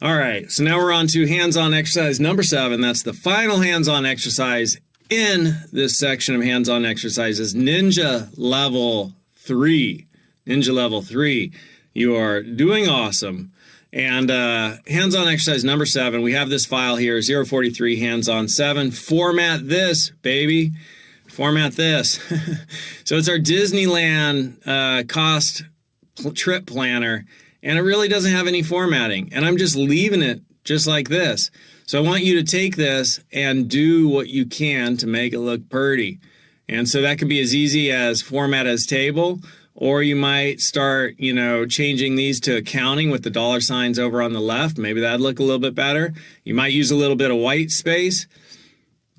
All right, so now we're on to hands-on exercise number 7. That's the final hands-on exercise in this section of hands-on exercises, Ninja Level 3. Ninja Level 3. You are doing awesome. And hands-on exercise number 7, we have this file here, 043 hands-on 7. Format this, baby. Format this. So it's our Disneyland cost trip planner, and it really doesn't have any formatting. And I'm just leaving it just like this. So I want you to take this and do what you can to make it look pretty. And so that could be as easy as format as table, or you might start, changing these to accounting with the dollar signs over on the left. Maybe that'd look a little bit better. You might use a little bit of white space.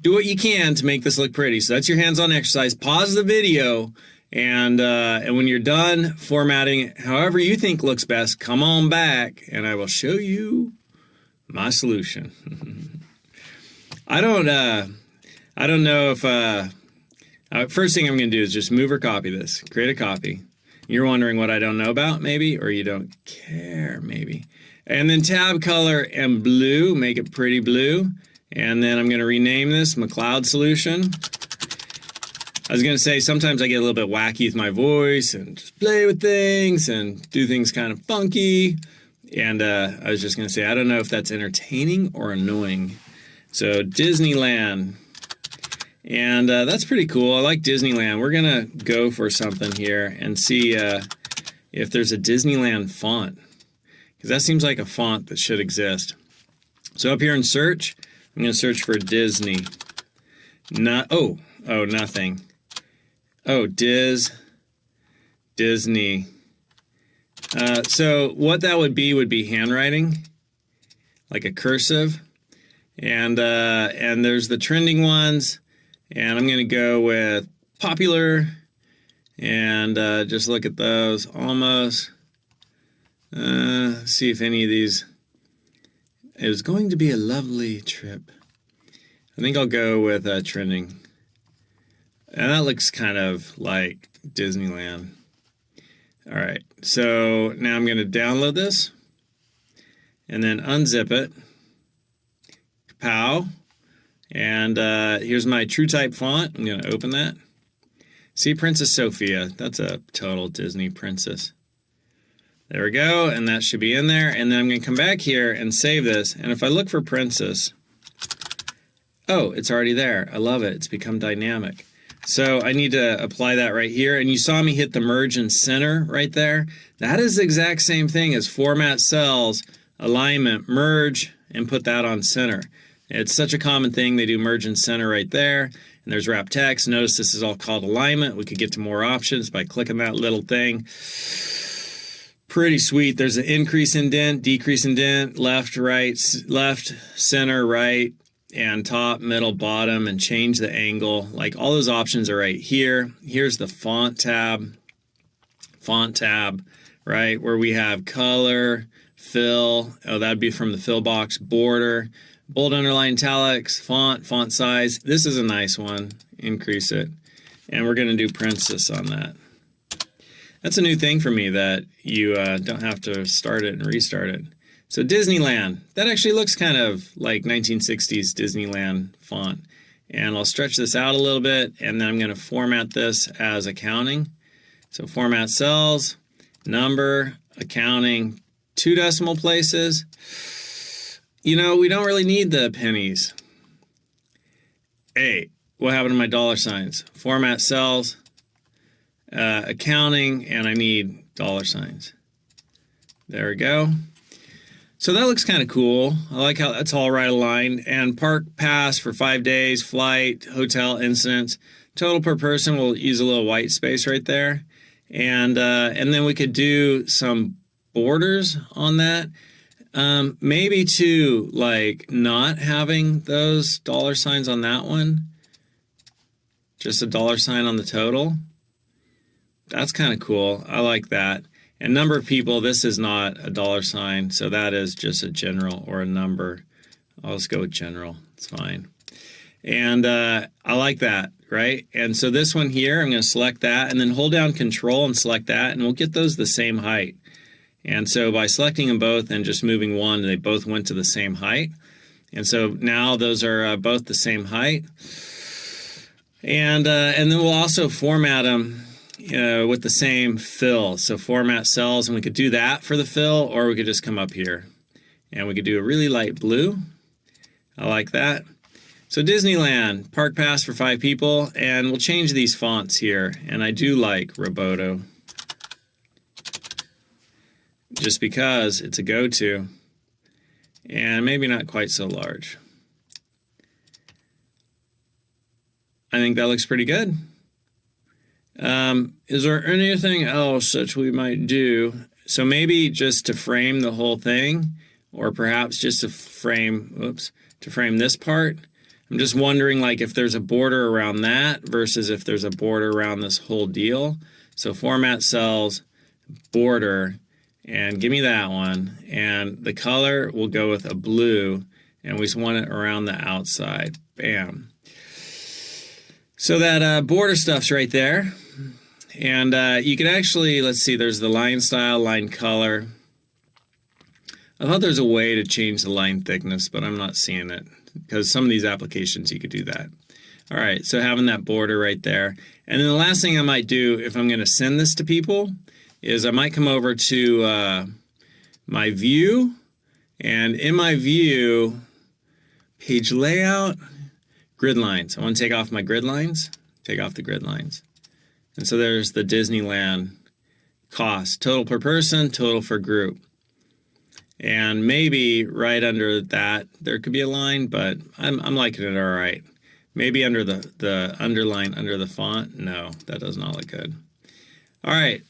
Do what you can to make this look pretty. So that's your hands-on exercise. Pause the video, and when you're done formatting it however you think looks best, come on back, and I will show you my solution. I don't know if first thing I'm going to do is just move or copy this. Create a copy. You're wondering what I don't know about, maybe, or you don't care, maybe. And then tab color and blue, make it pretty blue. And then I'm going to rename this McLeod Solution. I was going to say sometimes I get a little bit wacky with my voice and just play with things and do things kind of funky. And I was just going to say, I don't know if that's entertaining or annoying. So Disneyland. And that's pretty cool. I like Disneyland. We're going to go for something here and see if there's a Disneyland font, because that seems like a font that should exist. So up here in search, I'm going to search for Disney. Nothing. Oh, Disney. So what that would be handwriting, like a cursive. And there's the trending ones. And I'm going to go with popular and just look at those almost. See if any of these. It was going to be a lovely trip. I think I'll go with trending. And that looks kind of like Disneyland. All right, so now I'm going to download this and then unzip it. Kapow. And here's my TrueType font. I'm going to open that. See, Princess Sophia. That's a total Disney princess. There we go, and that should be in there. And then I'm going to come back here and save this. And if I look for princess, oh, it's already there. I love it. It's become dynamic. So I need to apply that right here. And you saw me hit the merge and center right there. That is the exact same thing as format cells, alignment, merge, and put that on center. It's such a common thing. They do merge and center right there. And there's wrap text. Notice this is all called alignment. We could get to more options by clicking that little thing. Pretty sweet. There's an increase indent, decrease indent, left, right, left, center, right, and top, middle, bottom, and change the angle. Like all those options are right here. Here's the font tab, right, where we have color, fill. Oh, that'd be from the fill box, border, bold, underline, italics, font size. This is a nice one. Increase it. And we're going to do princess on that. That's a new thing for me, that you don't have to start it and restart it. So Disneyland, that actually looks kind of like 1960s Disneyland font. And I'll stretch this out a little bit, and then I'm going to format this as accounting. So format cells, number, accounting, 2 decimal places. We don't really need the pennies. Hey, what happened to my dollar signs? Format cells. Accounting, and I need dollar signs. There we go. So that looks kind of cool. I like how that's all right aligned. And park pass for 5 days, flight, hotel, incidents. Total per person, we'll use a little white space right there. And then we could do some borders on that. Maybe too, like not having those dollar signs on that one. Just a dollar sign on the total. That's kind of cool. I like that. And number of people, this is not a dollar sign, so that is just a general or a number. I'll just go with general. It's fine. And I like that, right? And so this one here, I'm going to select that and then hold down Control and select that, and we'll get those the same height. And so by selecting them both and just moving one, they both went to the same height. And so now those are both the same height. And then we'll also format them with the same fill. So format cells, and we could do that for the fill, or we could just come up here and we could do a really light blue. I like that. So Disneyland, Park Pass for 5 people, and we'll change these fonts here. And I do like Roboto, just because it's a go-to, and maybe not quite so large. I think that looks pretty good. Is there anything else that we might do? So maybe just to frame the whole thing, or perhaps just to frame, to frame this part. I'm just wondering, like, if there's a border around that versus if there's a border around this whole deal. So format cells, border, and give me that one. And the color will go with a blue, and we just want it around the outside. Bam. So that border stuff's right there. And you can actually, let's see, there's the line style, line color. I thought there's a way to change the line thickness, but I'm not seeing it, because some of these applications you could do that. All right, so having that border right there. And then the last thing I might do if I'm going to send this to people is I might come over to my view, and in my view, page layout, grid lines. I want to take off my grid lines, take off the grid lines. And so there's the Disneyland cost, total per person, total for group. And maybe right under that, there could be a line, but I'm liking it all right. Maybe under the underline under the font. No, that does not look good. All right,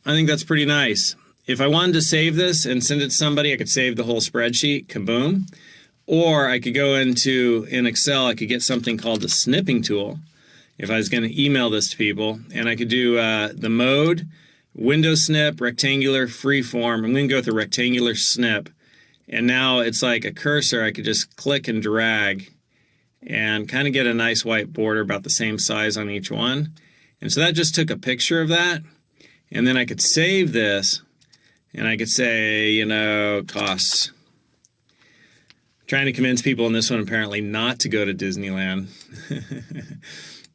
I think that's pretty nice. If I wanted to save this and send it to somebody, I could save the whole spreadsheet, kaboom. Or I could go in Excel, I could get something called the snipping tool if I was going to email this to people. And I could do the mode, window snip, rectangular, freeform. I'm going to go with the rectangular snip. And now it's like a cursor. I could just click and drag and kind of get a nice white border about the same size on each one. And so that just took a picture of that. And then I could save this, and I could say, you know, costs. Trying to convince people in this one apparently not to go to Disneyland.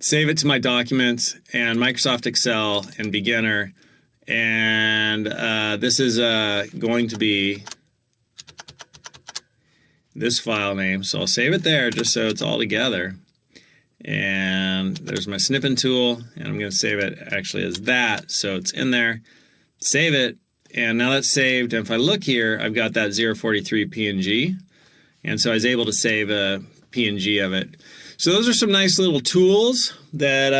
Save it to my documents and Microsoft Excel and beginner. And this is going to be this file name. So I'll save it there just so it's all together. And there's my snipping tool, and I'm going to save it actually as that, so it's in there. Save it, and now that's saved. And if I look here, I've got that 043 PNG, and so I was able to save a PNG of it. So those are some nice little tools, that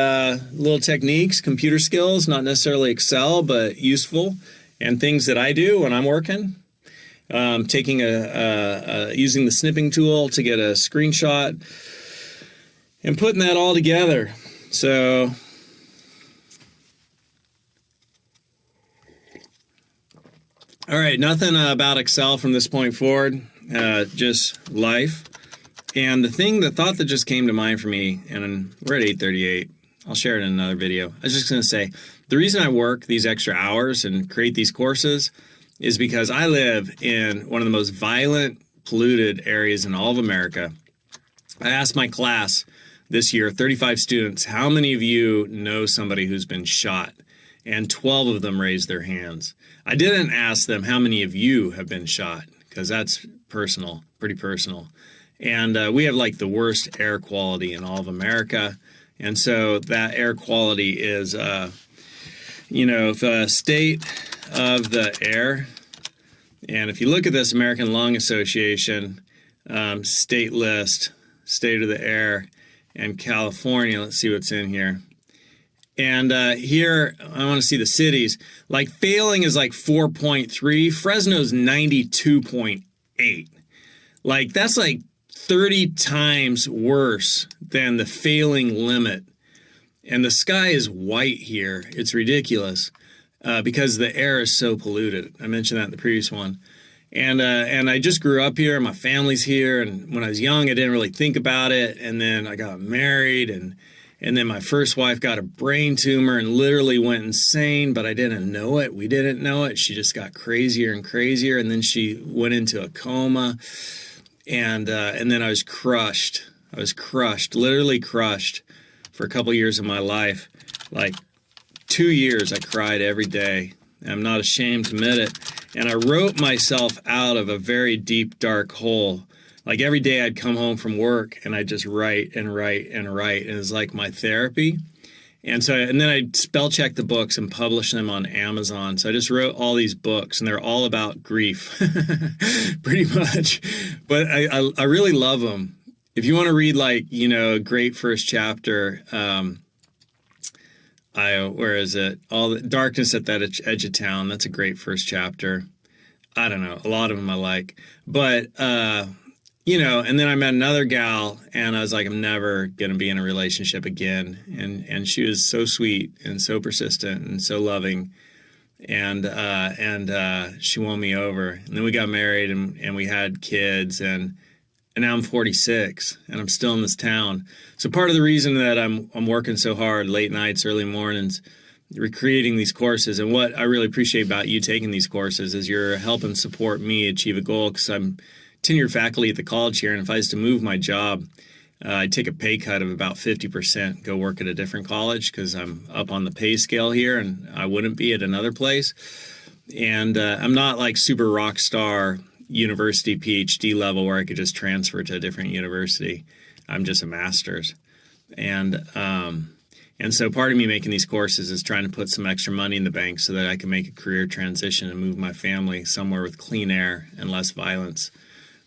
little techniques, computer skills, not necessarily Excel, but useful, and things that I do when I'm working. Taking using the snipping tool to get a screenshot, and putting that all together. So all right, nothing about Excel from this point forward, just life. And the thought that just came to mind for me, and we're at 8:38, I'll share it in another video. I was just going to say, the reason I work these extra hours and create these courses is because I live in one of the most violent, polluted areas in all of America. I asked my class this year, 35 students, how many of you know somebody who's been shot? And 12 of them raised their hands. I didn't ask them how many of you have been shot, because that's personal, pretty personal. And we have like the worst air quality in all of America. And so that air quality is, the state of the air. And if you look at this American Lung Association state list, state of the air, and California, let's see what's in here. And here, I want to see the cities. Like failing is like 4.3. Fresno's 92.8. Like that's like 30 times worse than the failing limit. And the sky is white here. It's ridiculous because the air is so polluted. I mentioned that in the previous one. And I just grew up here. My family's here. And when I was young, I didn't really think about it. And then I got married, and And then my first wife got a brain tumor and literally went insane, but I didn't know it. We didn't know it. She just got crazier and crazier. And then she went into a coma. And then I was crushed. I was crushed, literally crushed for a couple years of my life. Like 2 years I cried every day. I'm not ashamed to admit it. And I wrote myself out of a very deep, dark hole. Like every day I'd come home from work and I'd just write and write and write. And it was like my therapy. And then I'd spell check the books and publish them on Amazon. So I just wrote all these books, and they're all about grief, pretty much. But I really love them. If you want to read a great first chapter, where is it? All the Darkness at that Edge of Town. That's a great first chapter. I don't know. A lot of them I like. But, and then I met another gal, and I was like, I'm never going to be in a relationship again. And she was so sweet and so persistent and so loving. And she won me over. And then we got married and we had kids, and now I'm 46 and I'm still in this town. So part of the reason that I'm working so hard, late nights, early mornings, recreating these courses, and what I really appreciate about you taking these courses is you're helping support me achieve a goal, because I'm tenured faculty at the college here, and if I was to move my job, I'd take a pay cut of about 50%, go work at a different college, because I'm up on the pay scale here, and I wouldn't be at another place. And I'm not like super rock star university PhD level where I could just transfer to a different university. I'm just a master's. And so part of me making these courses is trying to put some extra money in the bank so that I can make a career transition and move my family somewhere with clean air and less violence.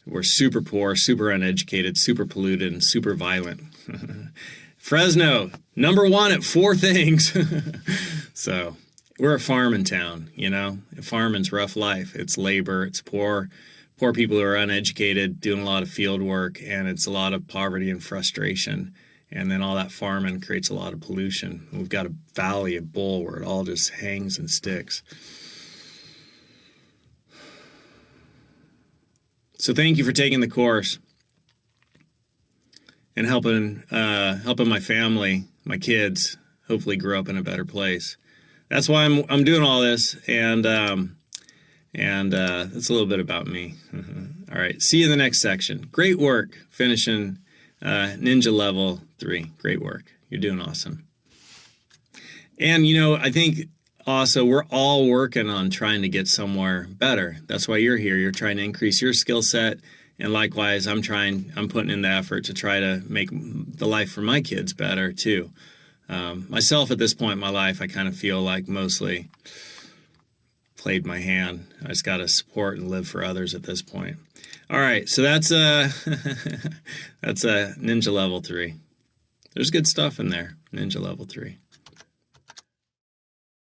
We're super poor, super uneducated, super polluted, and super violent. Fresno, #1 at 4 things. So we're a farming town, Farming's rough life. It's labor, it's poor people who are uneducated doing a lot of field work, and it's a lot of poverty and frustration. And then all that farming creates a lot of pollution. We've got a valley, a bowl where it all just hangs and sticks. So thank you for taking the course and helping my family, my kids, hopefully grow up in a better place. That's why I'm doing all this, and that's a little bit about me. All right, see you in the next section. Great work finishing Ninja Level 3. Great work. You're doing awesome. And, I think also we're all working on trying to get somewhere better. That's why you're here. You're trying to increase your skill set. And likewise, I'm putting in the effort to try to make the life for my kids better too. Myself at this point in my life, I kind of feel like mostly played my hand. I just got to support and live for others at this point. All right, so that's Ninja Level 3. There's good stuff in there, Ninja Level 3.